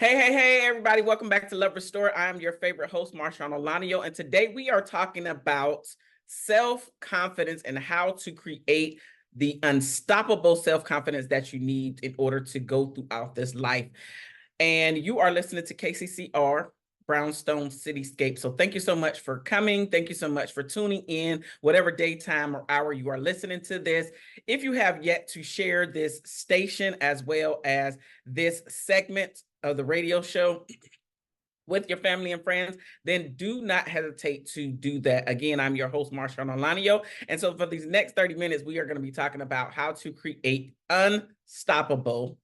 Hey, everybody. Welcome back to Love Restore. I am your favorite host, Marshaun Olayan, and today we are talking about self-confidence and how to create the unstoppable self-confidence that you need in order to go throughout this life. And you are listening to KCCR, Brownstone Cityscape. So thank you so much for coming. Thank you so much for tuning in, whatever daytime or hour you are listening to this. If you have yet to share this station as well as this segment of the radio show with your family and friends, then do not hesitate to do that. Again, I'm your host, Marshaun Olayan. And so for these next 30 minutes, we are going to be talking about how to create unstoppable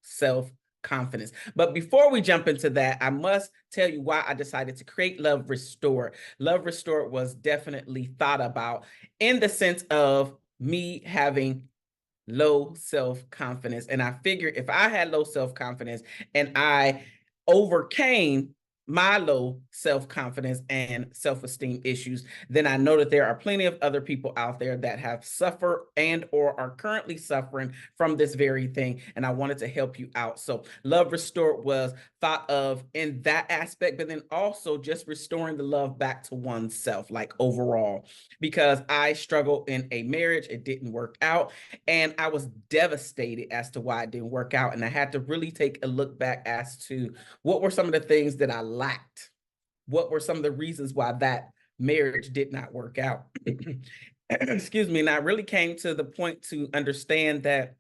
self-confidence. But before we jump into that, I must tell you why I decided to create Love Restore. Love Restore was definitely thought about in the sense of me having low self-confidence. And I figured if I had low self-confidence and I overcame my low self-confidence and self-esteem issues, then I know that there are plenty of other people out there that have suffered and or are currently suffering from this very thing. And I wanted to help you out. So Love Restored was thought of in that aspect, but then also just restoring the love back to oneself, like overall, because I struggled in a marriage. It didn't work out. And I was devastated as to why it didn't work out. And I had to really take a look back as to what were some of the things that I lacked? What were some of the reasons why that marriage did not work out? Excuse me. And I really came to the point to understand that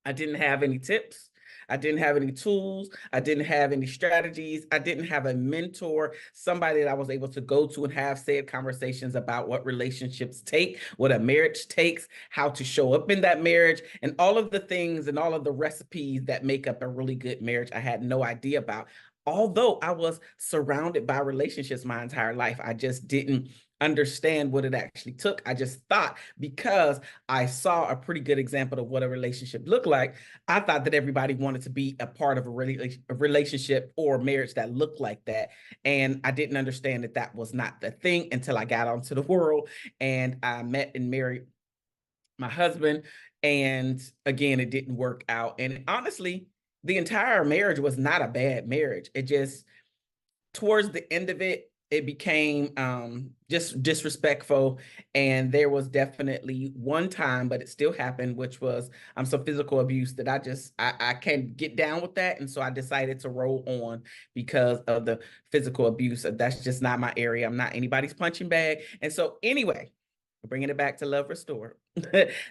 I didn't have any tips. I didn't have any tools. I didn't have any strategies. I didn't have a mentor, somebody that I was able to go to and have said conversations about what relationships take, what a marriage takes, how to show up in that marriage, and all of the things and all of the recipes that make up a really good marriage. I had no idea about. Although I was surrounded by relationships my entire life, I just didn't understand what it actually took. I just thought because I saw a pretty good example of what a relationship looked like, I thought that everybody wanted to be a part of a relationship or marriage that looked like that. And I didn't understand that that was not the thing until I got onto the world and I met and married my husband. And again, it didn't work out. And honestly, the entire marriage was not a bad marriage. It just, towards the end of it, it became just disrespectful. And there was definitely one time, but it still happened, which was some physical abuse that I can't get down with that. And so I decided to roll on because of the physical abuse. That's just not my area. I'm not anybody's punching bag. And so anyway, bringing it back to Love Restore,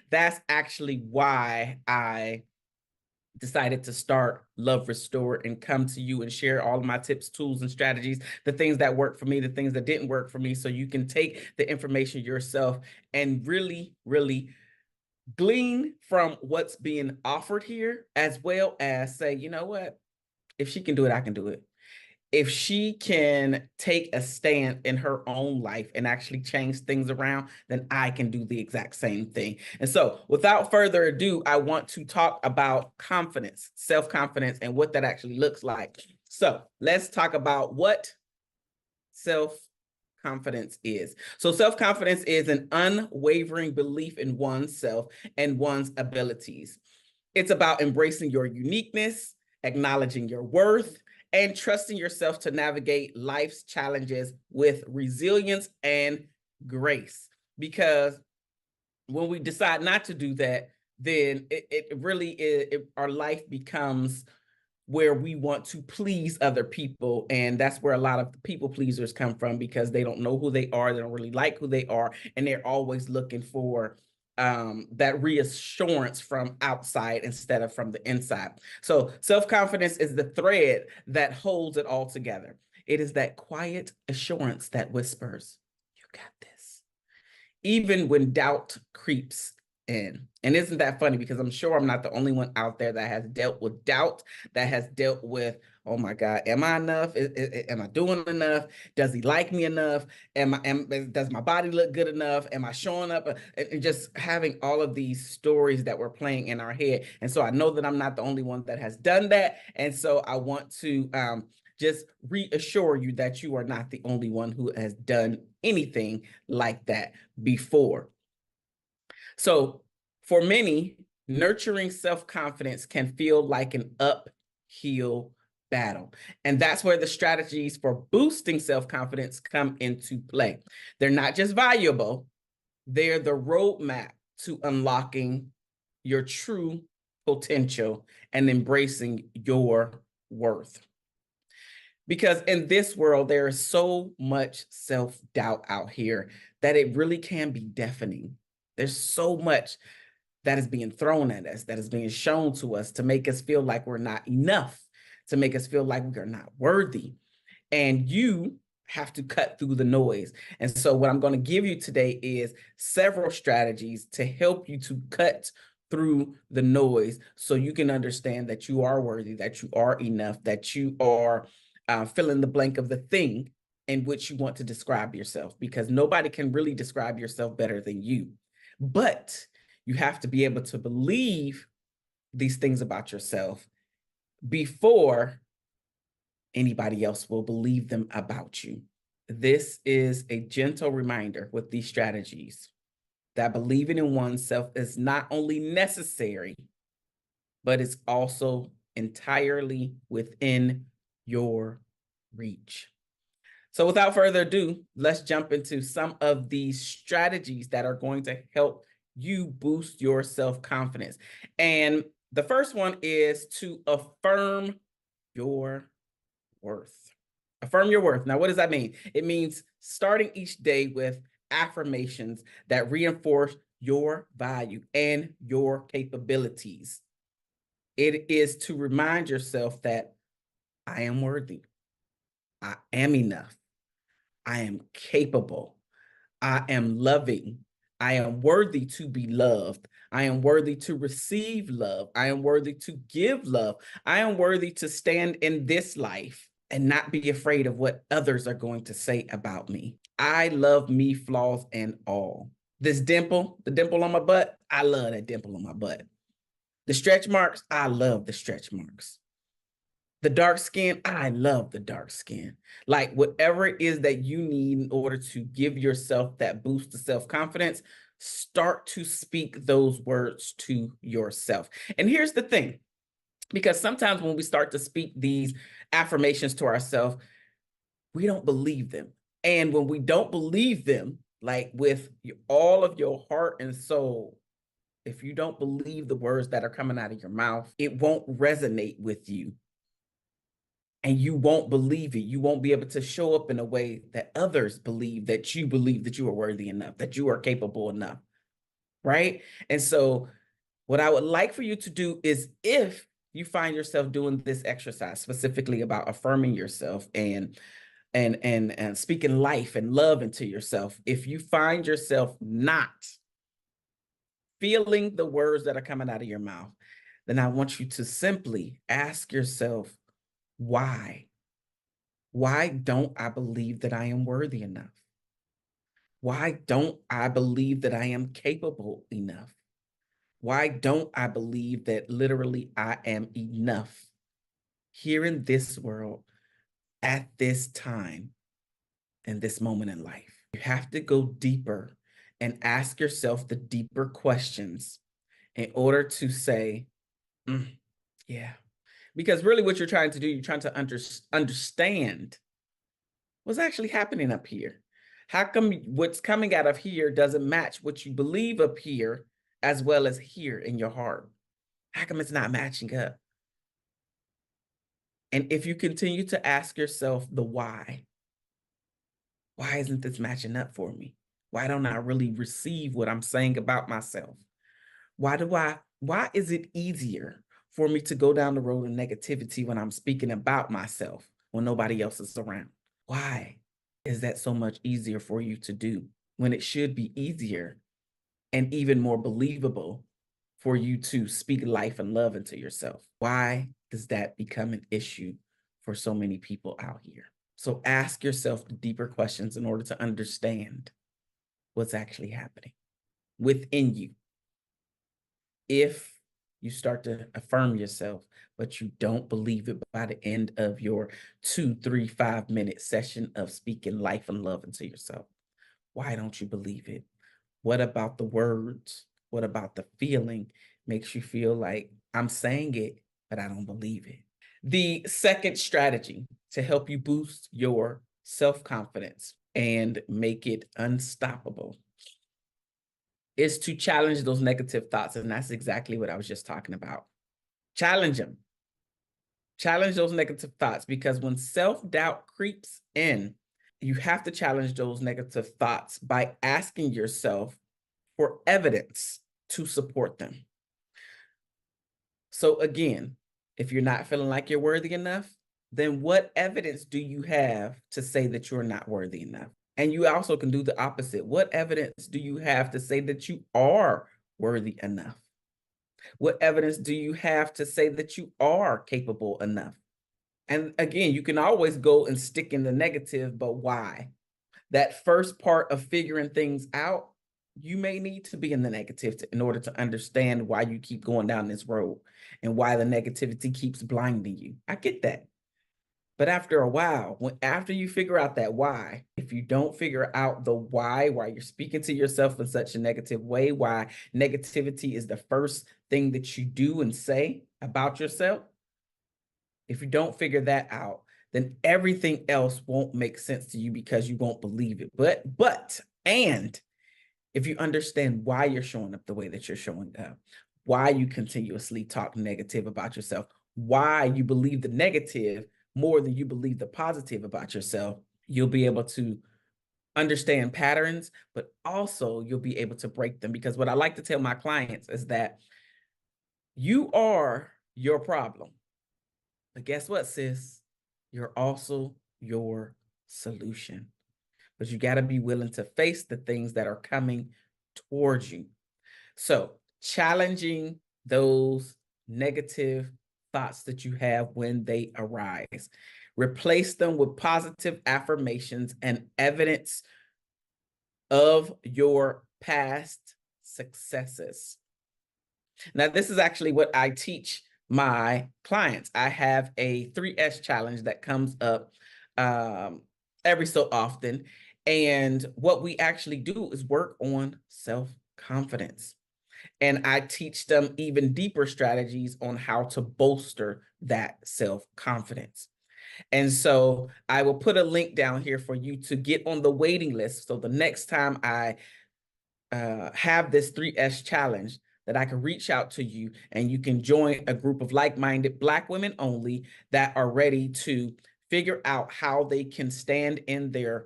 that's actually why I decided to start Love Restore and come to you and share all of my tips, tools, and strategies, the things that worked for me, the things that didn't work for me, so you can take the information yourself and really, really glean from what's being offered here, as well as say, you know what, if she can do it, I can do it. If she can take a stand in her own life and actually change things around, then I can do the exact same thing. And so without further ado, I want to talk about confidence, self-confidence, and what that actually looks like. So let's talk about what self-confidence is. So self-confidence is an unwavering belief in oneself and one's abilities. It's about embracing your uniqueness, acknowledging your worth, and trusting yourself to navigate life's challenges with resilience and grace. Because when we decide not to do that, then it really is, our life becomes where we want to please other people. And that's where a lot of people pleasers come from, because they don't know who they are. They don't really like who they are. And they're always looking for that reassurance from outside instead of from the inside. So self-confidence is the thread that holds it all together. It is that quiet assurance that whispers, "You got this," even when doubt creeps in. And isn't that funny? Because I'm sure I'm not the only one out there that has dealt with doubt, that has dealt with, oh my God, am I enough? Am I doing enough? Does he like me enough? Does my body look good enough? Am I showing up? And just having all of these stories that we're playing in our head. And so I know that I'm not the only one that has done that. And so I want to just reassure you that you are not the only one who has done anything like that before. So for many, nurturing self-confidence can feel like an uphill battle. And that's where the strategies for boosting self-confidence come into play. They're not just valuable, they're the roadmap to unlocking your true potential and embracing your worth. Because in this world, there is so much self-doubt out here that it really can be deafening. There's so much that is being thrown at us, that is being shown to us to make us feel like we're not enough, to make us feel like we are not worthy. And you have to cut through the noise. And so what I'm going to give you today is several strategies to help you to cut through the noise so you can understand that you are worthy, that you are enough, that you are fill in the blank of the thing in which you want to describe yourself, because nobody can really describe yourself better than you. But you have to be able to believe these things about yourself before anybody else will believe them about you. This is a gentle reminder with these strategies that believing in oneself is not only necessary, but it's also entirely within your reach. So without further ado, let's jump into some of these strategies that are going to help you boost your self-confidence. And the first one is to affirm your worth. Affirm your worth. Now, what does that mean? It means starting each day with affirmations that reinforce your value and your capabilities. It is to remind yourself that I am worthy. I am enough. I am capable. I am loving. I am worthy to be loved. I am worthy to receive love. I am worthy to give love. I am worthy to stand in this life and not be afraid of what others are going to say about me. I love me, flaws and all. This dimple, the dimple on my butt, I love that dimple on my butt. The stretch marks, I love the stretch marks. The dark skin, I love the dark skin. Like whatever it is that you need in order to give yourself that boost to self-confidence, start to speak those words to yourself. And here's the thing, because sometimes when we start to speak these affirmations to ourselves, we don't believe them. And when we don't believe them, like with all of your heart and soul, if you don't believe the words that are coming out of your mouth, it won't resonate with you. And you won't believe it. You won't be able to show up in a way that others believe that you are worthy enough, that you are capable enough, right? And so what I would like for you to do is, if you find yourself doing this exercise specifically about affirming yourself and speaking life and love into yourself, if you find yourself not feeling the words that are coming out of your mouth, then I want you to simply ask yourself, why? Why don't I believe that I am worthy enough? Why don't I believe that I am capable enough? Why don't I believe that literally I am enough here in this world at this time and this moment in life? You have to go deeper and ask yourself the deeper questions in order to say, yeah. Because really what you're trying to do, you're trying to understand what's actually happening up here. How come what's coming out of here doesn't match what you believe up here as well as here in your heart? How come it's not matching up? And if you continue to ask yourself the why isn't this matching up for me? Why don't I really receive what I'm saying about myself? Why is it easier for me to go down the road of negativity when I'm speaking about myself when nobody else is around? Why is that so much easier for you to do when it should be easier and even more believable for you to speak life and love into yourself? Why does that become an issue for so many people out here? So ask yourself the deeper questions in order to understand what's actually happening within you. If you start to affirm yourself, but you don't believe it by the end of your 2, 3, 5-minute session of speaking life and love into yourself, why don't you believe it? What about the words? What about the feeling makes you feel like I'm saying it, but I don't believe it? The second strategy to help you boost your self-confidence and make it unstoppable is to challenge those negative thoughts. And that's exactly what I was just talking about. Challenge them. Challenge those negative thoughts, because when self-doubt creeps in, you have to challenge those negative thoughts by asking yourself for evidence to support them. So again, if you're not feeling like you're worthy enough, then what evidence do you have to say that you're not worthy enough? And you also can do the opposite. What evidence do you have to say that you are worthy enough? What evidence do you have to say that you are capable enough? And again, you can always go and stick in the negative, but why? That first part of figuring things out, you may need to be in the negative in order to understand why you keep going down this road and why the negativity keeps blinding you. I get that. But after a while, after you figure out that why, if you don't figure out the why you're speaking to yourself in such a negative way, why negativity is the first thing that you do and say about yourself, if you don't figure that out, then everything else won't make sense to you because you won't believe it. And if you understand why you're showing up the way that you're showing up, why you continuously talk negative about yourself, why you believe the negative more than you believe the positive about yourself, you'll be able to understand patterns, but also you'll be able to break them. Because what I like to tell my clients is that you are your problem. But guess what, sis? You're also your solution. But you got to be willing to face the things that are coming towards you. So challenging those negative thoughts that you have when they arise. Replace them with positive affirmations and evidence of your past successes. Now, this is actually what I teach my clients. I have a 3S challenge that comes up every so often. And what we actually do is work on self-confidence. And I teach them even deeper strategies on how to bolster that self-confidence. And so I will put a link down here for you to get on the waiting list. So the next time I have this 3S challenge, that I can reach out to you and you can join a group of like-minded Black women only that are ready to figure out how they can stand in their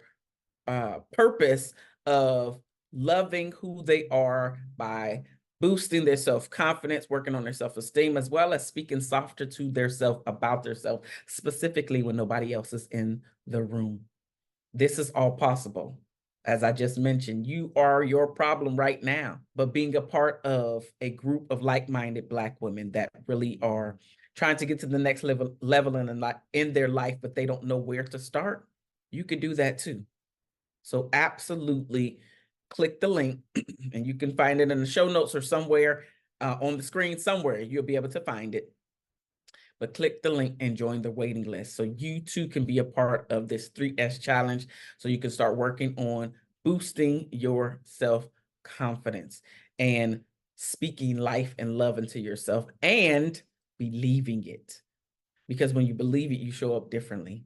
purpose of loving who they are by boosting their self-confidence, working on their self-esteem, as well as speaking softer to their self about their self, specifically when nobody else is in the room. This is all possible. As I just mentioned, you are your problem right now, but being a part of a group of like-minded Black women that really are trying to get to the next level in their life, but they don't know where to start, you can do that too. So absolutely click the link and you can find it in the show notes or somewhere on the screen somewhere. You'll be able to find it. But click the link and join the waiting list so you too can be a part of this 3S challenge, so you can start working on boosting your self-confidence and speaking life and love into yourself and believing it. Because when you believe it, you show up differently.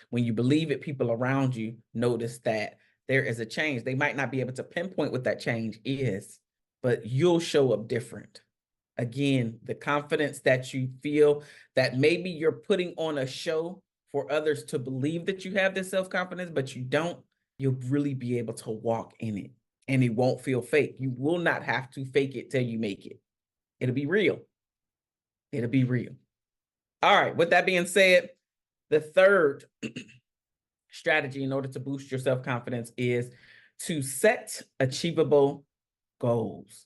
When you believe it, people around you notice that there is a change. They might not be able to pinpoint what that change is, but you'll show up different. Again, the confidence that you feel that maybe you're putting on a show for others to believe that you have this self-confidence, but you don't, you'll really be able to walk in it and it won't feel fake. You will not have to fake it till you make it. It'll be real. It'll be real. All right, with that being said, the third strategy in order to boost your self-confidence is to set achievable goals.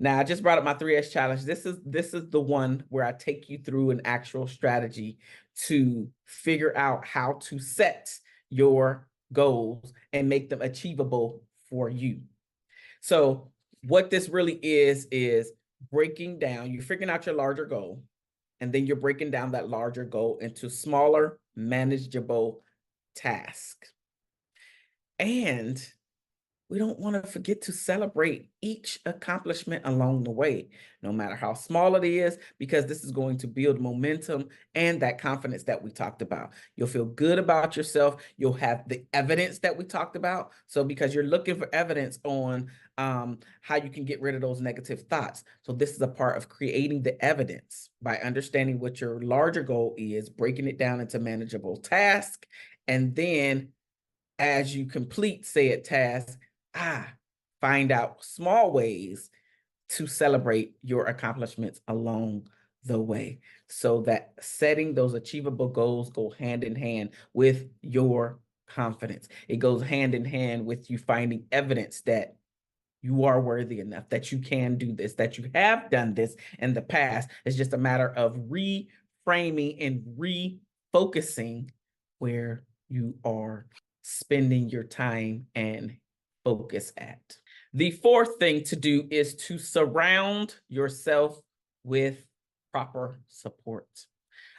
Now, I just brought up my 3S challenge. This is the one where I take you through an actual strategy to figure out how to set your goals and make them achievable for you. So what this really is breaking down, you're figuring out your larger goal, and then you're breaking down that larger goal into smaller, manageable tasks. And we don't want to forget to celebrate each accomplishment along the way, no matter how small it is, because this is going to build momentum and that confidence that we talked about. You'll feel good about yourself. You'll have the evidence that we talked about. So because you're looking for evidence on how you can get rid of those negative thoughts. So this is a part of creating the evidence by understanding what your larger goal is, breaking it down into manageable tasks, and then as you complete said task, find out small ways to celebrate your accomplishments along the way, so that setting those achievable goals go hand in hand with your confidence. It goes hand in hand with you finding evidence that you are worthy enough, that you can do this, that you have done this in the past. It's just a matter of reframing and refocusing where you are spending your time and focus at. The fourth thing to do is to surround yourself with proper support.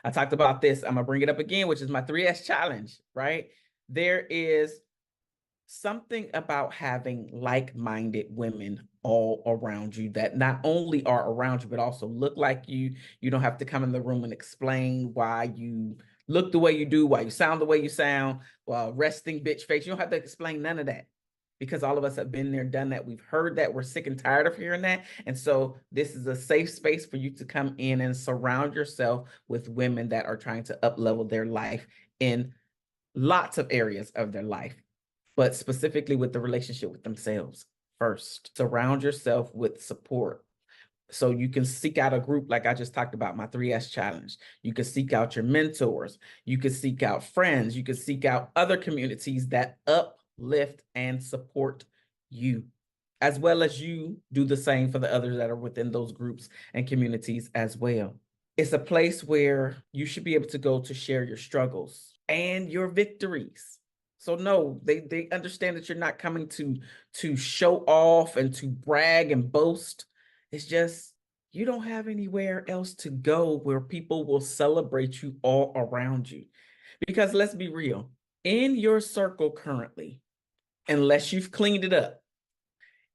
I talked about this. I'm going to bring it up again, which is my 3S challenge, right? There is something about having like-minded women all around you that not only are around you, but also look like you. You don't have to come in the room and explain why you look the way you do, why you sound the way you sound, well, resting bitch face. You don't have to explain none of that, because all of us have been there, done that. We've heard that. We're sick and tired of hearing that. And so this is a safe space for you to come in and surround yourself with women that are trying to up-level their life in lots of areas of their life, but specifically with the relationship with themselves first. Surround yourself with support. So you can seek out a group like I just talked about, my 3S challenge. You can seek out your mentors. You can seek out friends. You can seek out other communities that uplift and support you, as well as you do the same for the others that are within those groups and communities as well. It's a place where you should be able to go to share your struggles and your victories. So no, they understand that you're not coming to show off and to brag and boast. It's just you don't have anywhere else to go where people will celebrate you all around you. Because let's be real, in your circle currently, unless you've cleaned it up,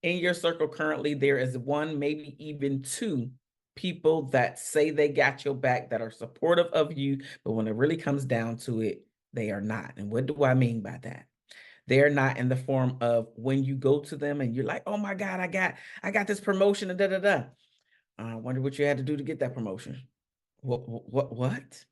in your circle currently, there is one, maybe even two people that say they got your back, that are supportive of you, but when it really comes down to it, they are not. And what do I mean by that? They're not in the form of when you go to them and you're like, oh my God, I got this promotion and da da da. I wonder what you had to do to get that promotion. What?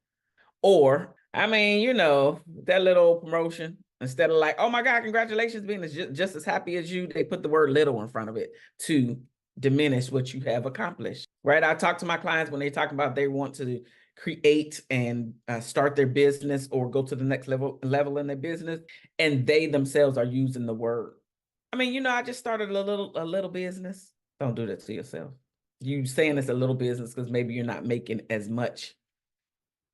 Or, I mean, that little promotion, instead of like, oh my God, congratulations, being just as happy as you, they put the word little in front of it to diminish what you have accomplished, right? I talk to my clients when they talk about they want to create and start their business or go to the next level in their business, and they themselves are using the word. I mean, I just started a little business. Don't do that to yourself. You saying it's a little business because maybe you're not making as much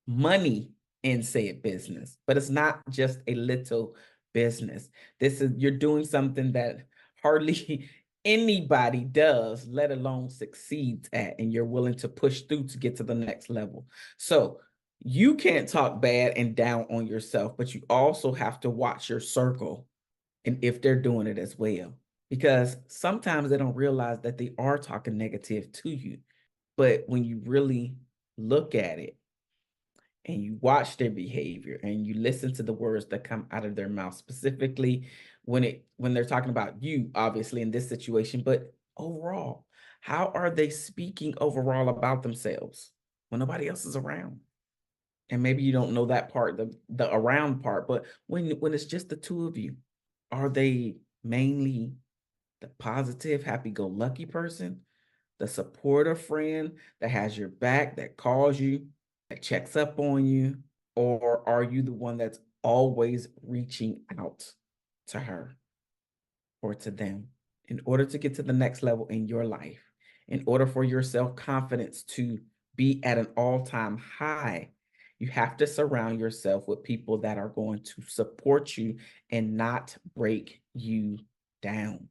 money in said business, but it's not just a little business. You're doing something that hardly anybody does, let alone succeeds at, and you're willing to push through to get to the next level. So you can't talk bad and down on yourself, but you also have to watch your circle and if they're doing it as well, because sometimes they don't realize that they are talking negative to you. But when you really look at it, and you watch their behavior and you listen to the words that come out of their mouth, specifically when they're talking about you, obviously in this situation, but overall, how are they speaking overall about themselves when nobody else is around? And maybe you don't know that part, the around part, but when it's just the two of you, are they mainly the positive, happy-go-lucky person, the supportive friend that has your back, that calls you, that checks up on you? Or are you the one that's always reaching out to her or to them? In order to get to the next level in your life, in order for your self-confidence to be at an all-time high, you have to surround yourself with people that are going to support you and not break you down.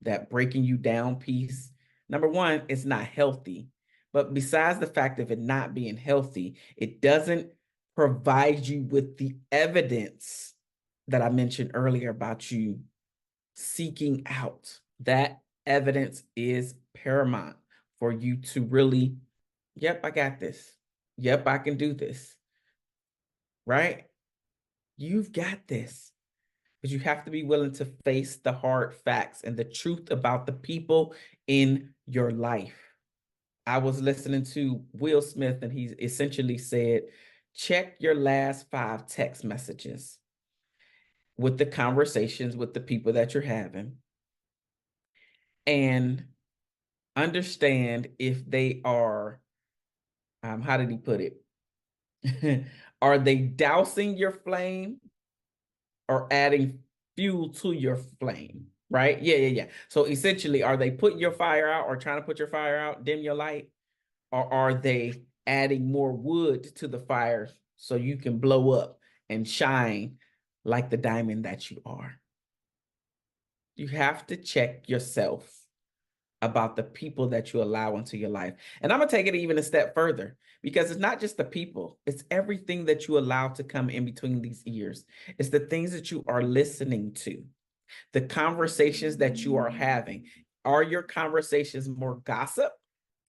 That breaking you down piece, number one, it's not healthy. But besides the fact of it not being healthy, it doesn't provide you with the evidence that I mentioned earlier about you seeking out. That evidence is paramount for you to really, yep, I got this. Yep, I can do this. Right? You've got this. But you have to be willing to face the hard facts and the truth about the people in your life. I was listening to Will Smith, and he essentially said, check your last 5 text messages with the conversations with the people that you're having and understand if they are, how did he put it? Are they dousing your flame or adding fuel to your flame? Right? Yeah. So essentially, are they putting your fire out or trying to put your fire out, dim your light? Or are they adding more wood to the fire so you can blow up and shine like the diamond that you are? You have to check yourself about the people that you allow into your life. And I'm going to take it even a step further, because it's not just the people, it's everything that you allow to come in between these ears. It's the things that you are listening to, the conversations that you are having. Are your conversations more gossip?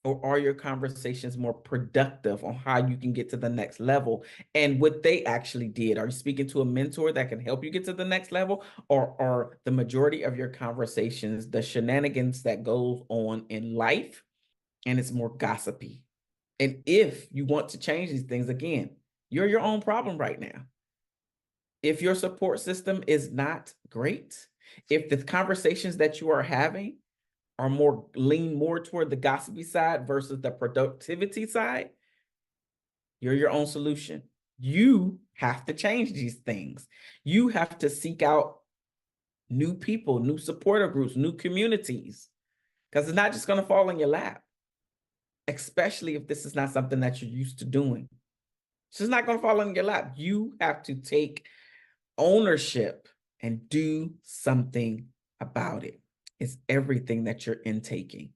Or are your conversations more productive on how you can get to the next level and what they actually did? Are you speaking to a mentor that can help you get to the next level? Or are the majority of your conversations the shenanigans that goes on in life and it's more gossipy? And if you want to change these things, again, you're your own problem right now. If your support system is not great, if the conversations that you are having are lean more toward the gossipy side versus the productivity side, you're your own solution. You have to change these things. You have to seek out new people, new supporter groups, new communities, because it's not just going to fall in your lap, especially if this is not something that you're used to doing. It's just not going to fall in your lap. You have to take ownership and do something about it. It's everything that you're intaking.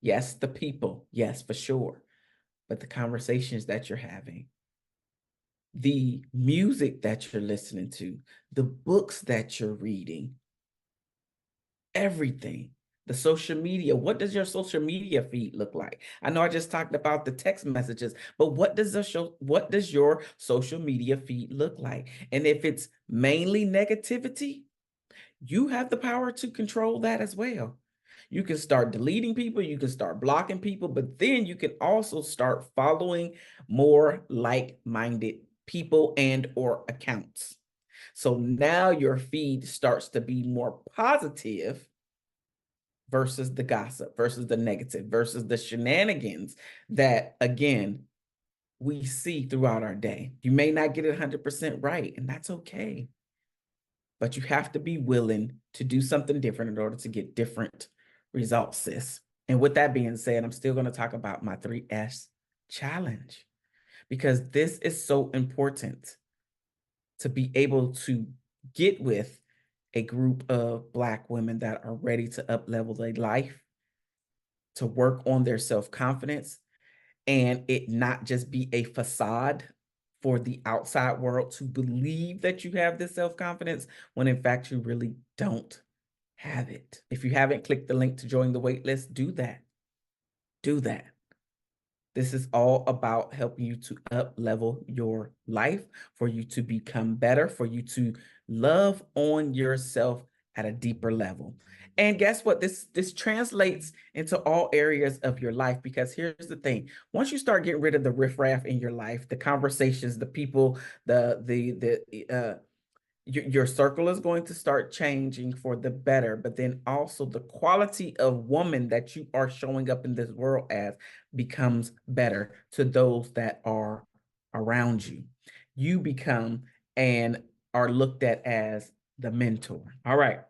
Yes, the people. Yes, for sure. But the conversations that you're having, the music that you're listening to, the books that you're reading, everything. The social media. What does your social media feed look like? I know I just talked about the text messages, but what does your social media feed look like? And if it's mainly negativity, you have the power to control that as well. You can start deleting people, you can start blocking people, but then you can also start following more like-minded people and or accounts. So now your feed starts to be more positive versus the gossip, versus the negative, versus the shenanigans that, again, we see throughout our day. You may not get it 100% right, and that's okay. But you have to be willing to do something different in order to get different results, sis. And with that being said, I'm still going to talk about my 3S challenge, because this is so important to be able to get with a group of Black women that are ready to up-level their life, to work on their self-confidence, and it not just be a facade for the outside world to believe that you have this self-confidence when in fact you really don't have it. If you haven't clicked the link to join the waitlist, do that. Do that. This is all about helping you to up-level your life, for you to become better, for you to love on yourself at a deeper level. And guess what? This translates into all areas of your life, because here's the thing. Once you start getting rid of the riffraff in your life, the conversations, the people, your circle is going to start changing for the better, but then also the quality of woman that you are showing up in this world as becomes better to those that are around you. You become and are looked at as the mentor. All right.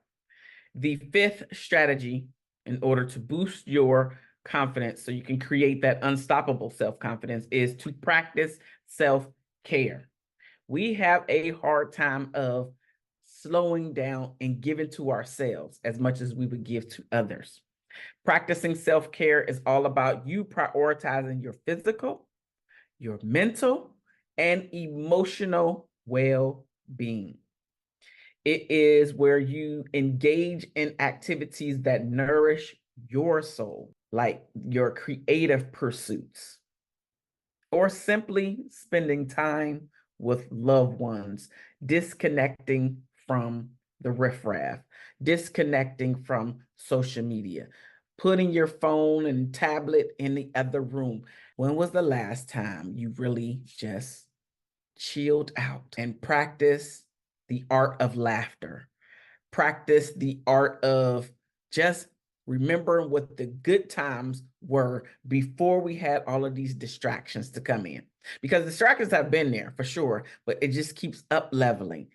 The 5th strategy in order to boost your confidence so you can create that unstoppable self-confidence is to practice self-care. We have a hard time of slowing down and giving to ourselves as much as we would give to others. Practicing self-care is all about you prioritizing your physical, your mental, and emotional well-being. It is where you engage in activities that nourish your soul, like your creative pursuits, or simply spending time with loved ones, disconnecting from the riffraff, disconnecting from social media, putting your phone and tablet in the other room. When was the last time you really just chilled out and practiced the art of laughter? Practice the art of just remembering what the good times were before we had all of these distractions to come in. Because distractions have been there for sure, but it just keeps up leveling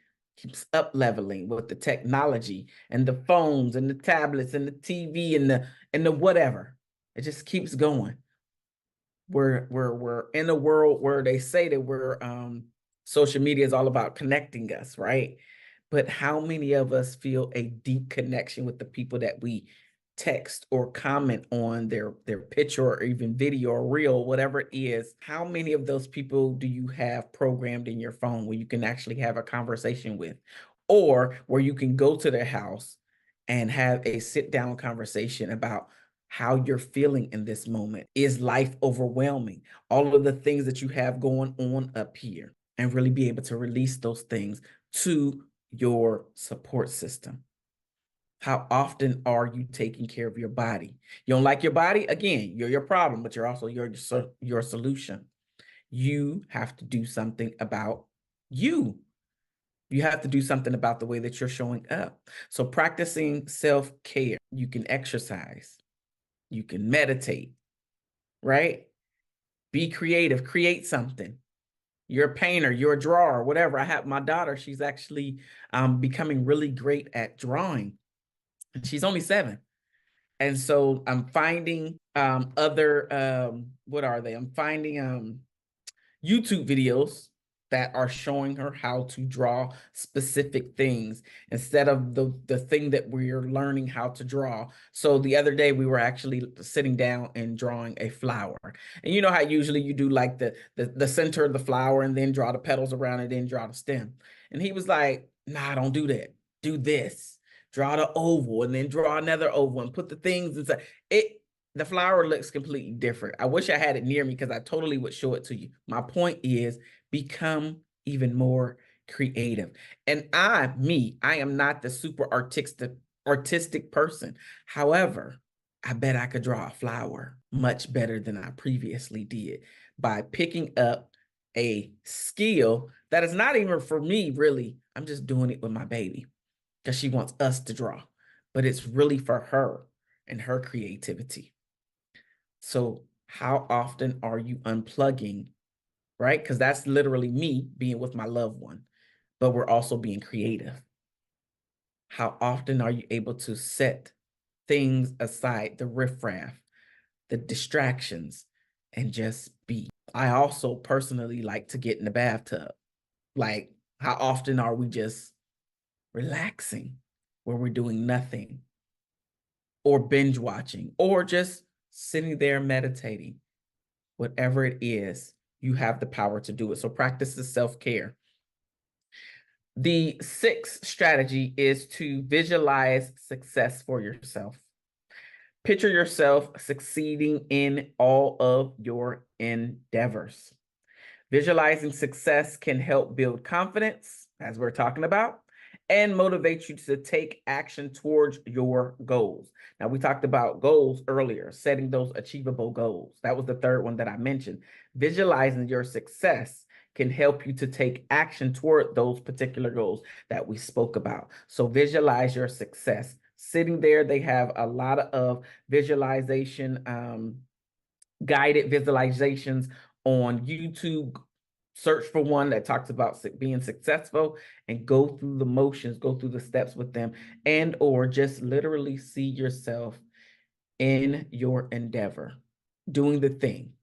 with the technology and the phones and the tablets and the TV and the whatever. It just keeps going. We're in a world where they say that we're social media is all about connecting us, right? But how many of us feel a deep connection with the people that we text or comment on their picture or even video or reel, whatever it is? How many of those people do you have programmed in your phone where you can actually have a conversation with, or where you can go to their house and have a sit down conversation about how you're feeling in this moment? Is life overwhelming? All of the things that you have going on up here, and really be able to release those things to your support system. How often are you taking care of your body? You don't like your body? Again, you're your problem, but you're also your solution. You have to do something about you. You have to do something about the way that you're showing up. So practicing self-care, you can exercise, you can meditate, right? Be creative, create something. You're a painter, you're a drawer, whatever. I have my daughter, she's actually becoming really great at drawing. And she's only 7. And so I'm finding other, what are they? I'm finding YouTube videos that are showing her how to draw specific things instead of the thing that we're learning how to draw. So the other day we were actually sitting down and drawing a flower. And you know how usually you do like the center of the flower and then draw the petals around it, then draw the stem. And he was like, nah, don't do that. Do this. Draw the oval and then draw another oval and put the things inside. The flower looks completely different. I wish I had it near me because I totally would show it to you. My point is become even more creative. And I am not the super artistic person. However, I bet I could draw a flower much better than I previously did by picking up a skill that is not even for me, really. I'm just doing it with my baby because she wants us to draw, but it's really for her and her creativity. So how often are you unplugging, right? Because that's literally me being with my loved one, but we're also being creative. How often are you able to set things aside, the riffraff, the distractions, and just be? I also personally like to get in the bathtub. Like, how often are we just relaxing where we're doing nothing, or binge watching, or just sitting there meditating? Whatever it is, you have the power to do it. So practice the self-care. The 6th strategy is to visualize success for yourself. Picture yourself succeeding in all of your endeavors. Visualizing success can help build confidence, as we're talking about, and motivate you to take action towards your goals. Now, we talked about goals earlier, setting those achievable goals. That was the 3rd one that I mentioned. Visualizing your success can help you to take action toward those particular goals that we spoke about. So visualize your success. Sitting there, they have a lot of visualization, guided visualizations on YouTube. Search for one that talks about being successful and go through the motions, go through the steps with them, and or just literally see yourself in your endeavor, doing the thing,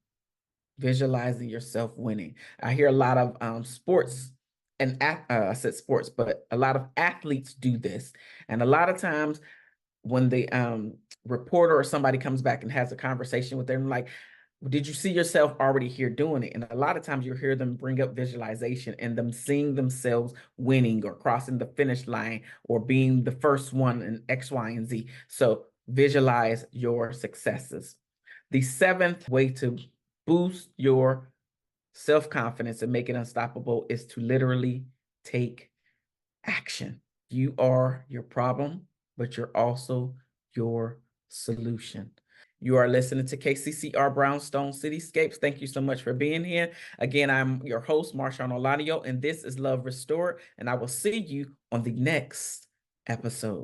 visualizing yourself winning. I hear a lot of sports, and I said sports, but a lot of athletes do this. And a lot of times when the reporter or somebody comes back and has a conversation with them, like, did you see yourself already here doing it? And a lot of times you'll hear them bring up visualization and them seeing themselves winning or crossing the finish line or being the first one in X, Y, and Z. So visualize your successes. The seventh way to boost your self-confidence and make it unstoppable is to literally take action. You are your problem, but you're also your solution. You are listening to KCCR Brownstone Cityscapes. Thank you so much for being here. Again, I'm your host, Marshaun Olayan, and this is Love Restored, and I will see you on the next episode.